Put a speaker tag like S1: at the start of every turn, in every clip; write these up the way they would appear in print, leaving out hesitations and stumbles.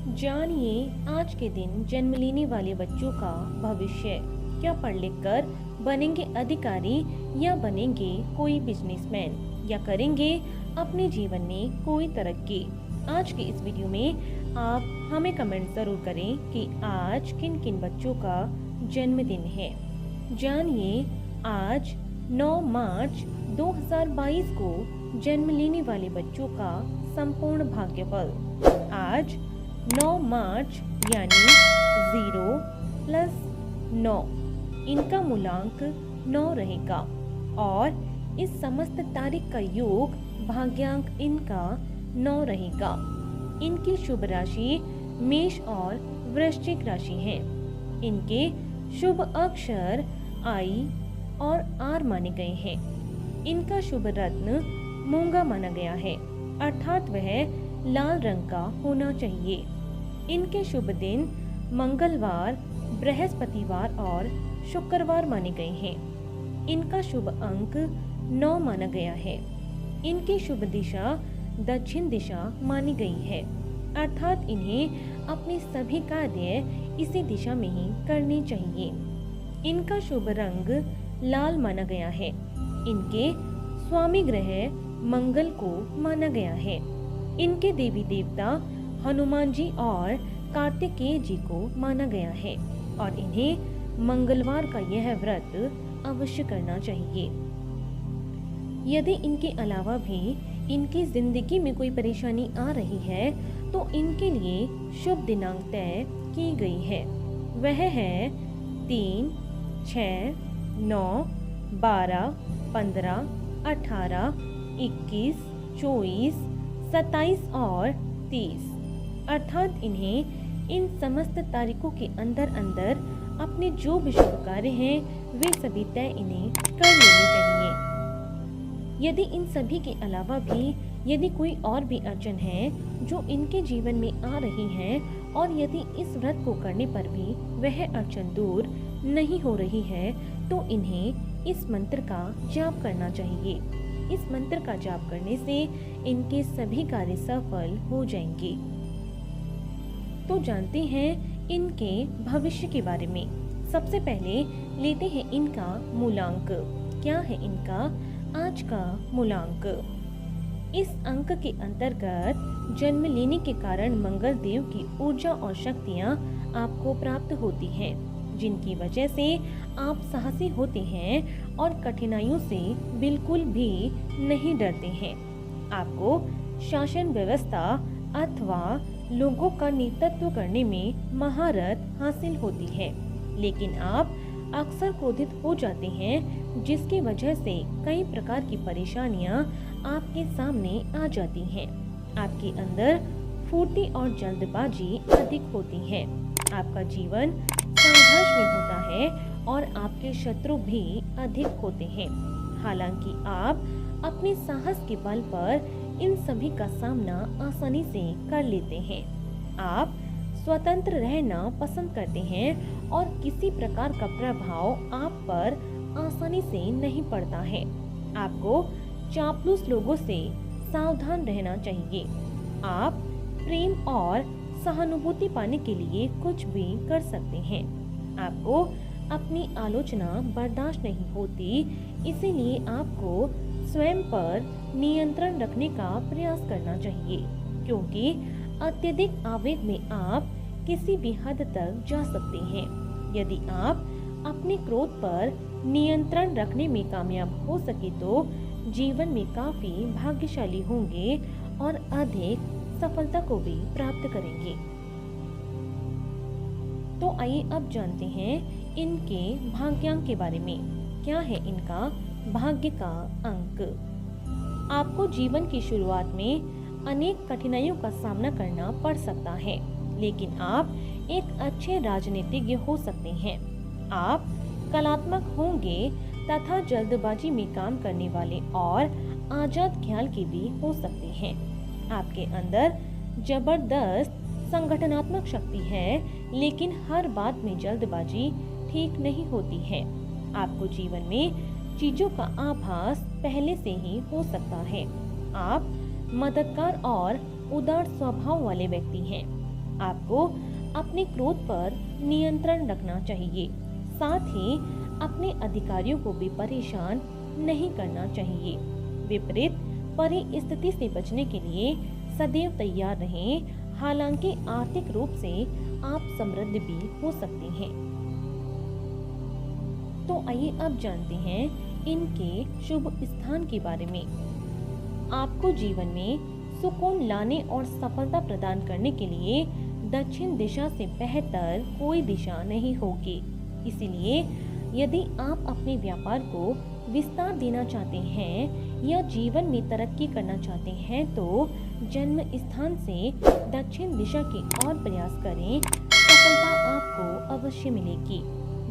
S1: जानिए आज के दिन जन्म लेने वाले बच्चों का भविष्य। क्या पढ़ लिख कर बनेंगे अधिकारी या बनेंगे कोई बिजनेसमैन या करेंगे अपने जीवन में कोई तरक्की। आज के इस वीडियो में आप हमें कमेंट जरूर करें कि आज किन किन बच्चों का जन्मदिन है। जानिए आज 9 मार्च 2022 को जन्म लेने वाले बच्चों का संपूर्ण भाग्यफल। आज 9 मार्च यानी 0 प्लस 9, इनका मूलांक 9 रहेगा और इस समस्त तारीख का योग भाग्यांक इनका 9 रहेगा। इनकी शुभ राशि मेष और वृश्चिक राशि है। इनके शुभ अक्षर आई और आर माने गए हैं। इनका शुभ रत्न मूंगा माना गया है, अर्थात वह लाल रंग का होना चाहिए। इनके शुभ दिन मंगलवार, बृहस्पतिवार और शुक्रवार माने गए हैं। इनका शुभ अंक 9 माना गया है। इनकी शुभ दिशा दक्षिण दिशा मानी गई है, अर्थात इन्हें अपने सभी कार्य इसी दिशा में ही करने चाहिए। इनका शुभ रंग लाल माना गया है। इनके स्वामी ग्रह मंगल को माना गया है। इनके देवी देवता हनुमान जी और कार्तिकेय जी को माना गया है और इन्हें मंगलवार का यह व्रत अवश्य करना चाहिए। यदि इनके अलावा भी इनकी जिंदगी में कोई परेशानी आ रही है तो इनके लिए शुभ दिनांक तय की गई है। वह है 3, 6, 9, 12, 15, 18, 21, 24, 27 और 30, अर्थात इन्हें इन समस्त तारीखों के अंदर अपने जो भी शुभ कार्य हैं वे सभी तय इन्हें कर लेने चाहिए। यदि इन सभी के अलावा भी यदि कोई और भी अड़चन है जो इनके जीवन में आ रही है और यदि इस व्रत को करने पर भी वह अड़चन दूर नहीं हो रही है तो इन्हें इस मंत्र का जाप करना चाहिए। इस मंत्र का जाप करने से इनके सभी कार्य सफल हो जाएंगे। तो जानते हैं इनके भविष्य के बारे में। सबसे पहले लेते हैं इनका मूलांक। क्या है इनका आज का मूलांक? इस अंक के अंतर्गत जन्म लेने के कारण मंगल देव की ऊर्जा और शक्तियाँ आपको प्राप्त होती हैं, जिनकी वजह से आप साहसी होते हैं और कठिनाइयों से बिल्कुल भी नहीं डरते हैं। आपको शासन व्यवस्था अथवा लोगों का नेतृत्व करने में महारत हासिल होती है, लेकिन आप अक्सर क्रोधित हो जाते हैं, जिसकी वजह से कई प्रकार की परेशानियां आपके सामने आ जाती हैं। आपके अंदर फुर्ती और जल्दबाजी अधिक होती है। आपका जीवन संघर्ष में होता है और आपके शत्रु भी अधिक होते हैं। हालांकि आप अपने साहस के बल पर इन सभी का सामना आसानी से कर लेते हैं। आप स्वतंत्र रहना पसंद करते हैं और किसी प्रकार का प्रभाव आप पर आसानी से नहीं पड़ता है। आपको चापलूस लोगों से सावधान रहना चाहिए। आप प्रेम और सहानुभूति पाने के लिए कुछ भी कर सकते हैं। आपको अपनी आलोचना बर्दाश्त नहीं होती, इसीलिए आपको स्वयं पर नियंत्रण रखने का प्रयास करना चाहिए, क्योंकि अत्यधिक आवेग में आप किसी भी हद तक जा सकते हैं। यदि आप अपने क्रोध पर नियंत्रण रखने में कामयाब हो सके तो जीवन में काफी भाग्यशाली होंगे और अधिक सफलता को भी प्राप्त करेंगे। तो आइए अब जानते हैं इनके भाग्यांक के बारे में। क्या है इनका भाग्य का अंक? आपको जीवन की शुरुआत में अनेक कठिनाइयों का सामना करना पड़ सकता है, लेकिन आप एक अच्छे राजनीतिज्ञ हो सकते हैं। आप कलात्मक होंगे तथा जल्दबाजी में काम करने वाले और आजाद ख्याल के भी हो सकते हैं। आपके अंदर जबरदस्त संगठनात्मक शक्ति है, लेकिन हर बात में जल्दबाजी ठीक नहीं होती है। आपको जीवन में चीजों का आभास पहले से ही हो सकता है। आप मददगार और उदार स्वभाव वाले व्यक्ति हैं। आपको अपने क्रोध पर नियंत्रण रखना चाहिए। साथ ही अपने अधिकारियों को भी परेशान नहीं करना चाहिए। विपरीत परिस्थिति से बचने के लिए सदैव तैयार रहें। हालांकि आर्थिक रूप से आप समृद्ध भी हो सकते हैं। तो आइए अब जानते हैं इनके शुभ स्थान के बारे में। आपको जीवन में सुकून लाने और सफलता प्रदान करने के लिए दक्षिण दिशा से बेहतर कोई दिशा नहीं होगी। इसीलिए यदि आप अपने व्यापार को विस्तार देना चाहते हैं या जीवन में तरक्की करना चाहते हैं तो जन्म स्थान से दक्षिण दिशा की ओर प्रयास करें। सफलता आपको अवश्य मिलेगी।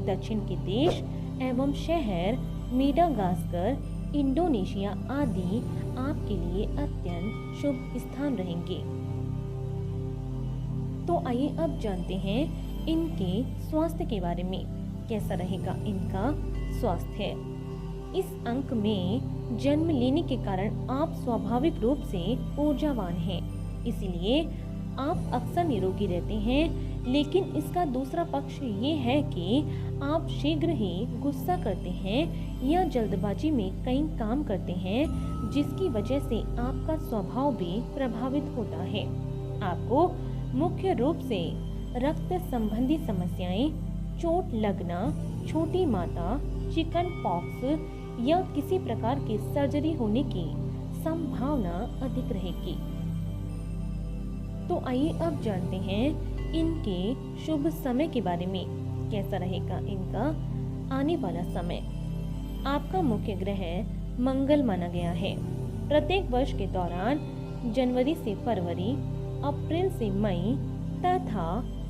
S1: दक्षिण के देश एवं शहर मेडागास्कर, इंडोनेशिया आदि आपके लिए अत्यंत शुभ स्थान रहेंगे। तो आइए अब जानते हैं इनके स्वास्थ्य के बारे में। कैसा रहेगा इनका स्वास्थ्य? इस अंक में जन्म लेने के कारण आप स्वाभाविक रूप से ऊर्जावान हैं। इसीलिए आप अक्सर निरोगी रहते हैं। लेकिन इसका दूसरा पक्ष ये है कि आप शीघ्र ही गुस्सा करते हैं या जल्दबाजी में कई काम करते हैं, जिसकी वजह से आपका स्वभाव भी प्रभावित होता है। आपको मुख्य रूप से रक्त संबंधी समस्याएं, चोट लगना, छोटी माता, चिकन पॉक्स या किसी प्रकार की सर्जरी होने की संभावना अधिक रहेगी। तो आइए अब जानते हैं इनके शुभ समय के बारे में। कैसा रहेगा इनका आने वाला समय? आपका मुख्य ग्रह मंगल माना गया है। प्रत्येक वर्ष के दौरान जनवरी से फरवरी, अप्रैल से मई तथा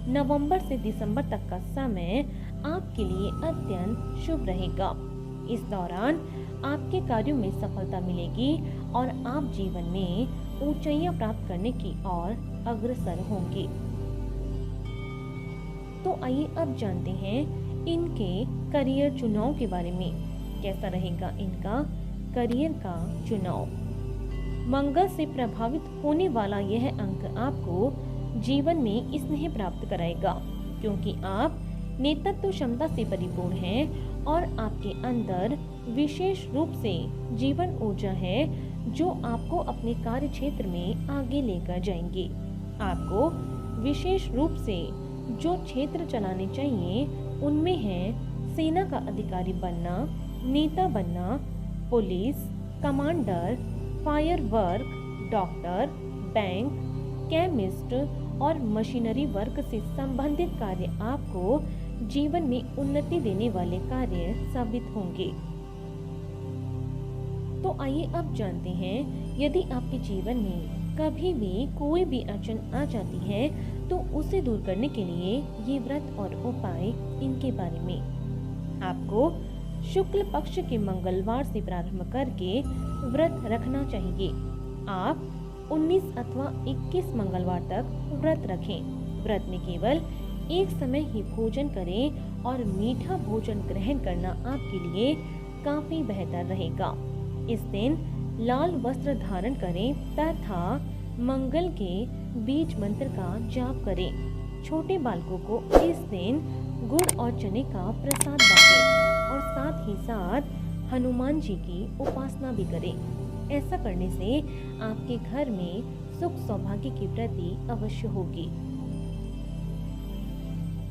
S1: नवंबर से दिसंबर तक का समय आपके लिए अत्यंत शुभ रहेगा। इस दौरान आपके कार्यों में सफलता मिलेगी और आप जीवन में ऊंचाइयां प्राप्त करने की ओर अग्रसर होंगे। तो आइए अब जानते हैं इनके करियर चुनाव के बारे में। कैसा रहेगा इनका करियर का चुनाव? मंगल से प्रभावित होने वाला यह अंक आपको जीवन में स्नेह प्राप्त कराएगा, क्योंकि आप नेतृत्व क्षमता से परिपूर्ण हैं और आपके अंदर विशेष रूप से जीवन ऊर्जा है जो आपको अपने कार्य क्षेत्र में आगे लेकर जाएंगे। आपको विशेष रूप से जो क्षेत्र चलाने चाहिए उनमें है सेना का अधिकारी बनना, नेता बनना, police, commander, fire work, doctor, bank, chemist और मशीनरी वर्क से संबंधित कार्य आपको जीवन में उन्नति देने वाले कार्य साबित होंगे। तो आइए अब जानते हैं यदि आपके जीवन में कभी भी कोई भी अड़चन आ जाती है तो उसे दूर करने के लिए ये व्रत और उपाय इनके बारे में। आपको शुक्ल पक्ष के मंगलवार से प्रारंभ करके व्रत रखना चाहिए। आप 19 अथवा 21 मंगलवार तक व्रत रखें। व्रत में केवल एक समय ही भोजन करें और मीठा भोजन ग्रहण करना आपके लिए काफी बेहतर रहेगा। इस दिन लाल वस्त्र धारण करें तथा मंगल के बीज मंत्र का जाप करें। छोटे बालकों को इस दिन गुड़ और चने का प्रसाद बांटें और साथ ही साथ हनुमान जी की उपासना भी करें। ऐसा करने से आपके घर में सुख सौभाग्य की वृद्धि अवश्य होगी।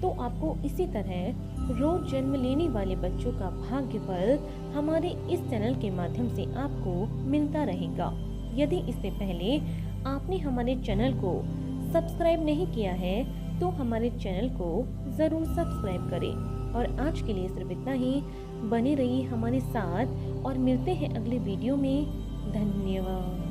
S1: तो आपको इसी तरह रोज जन्म लेने वाले बच्चों का भाग्यफल हमारे इस चैनल के माध्यम से आपको मिलता रहेगा। यदि इससे पहले आपने हमारे चैनल को सब्सक्राइब नहीं किया है तो हमारे चैनल को जरूर सब्सक्राइब करें। और आज के लिए सिर्फ इतना ही। बने रहिए हमारे साथ और मिलते हैं अगले वीडियो में। धन्यवाद।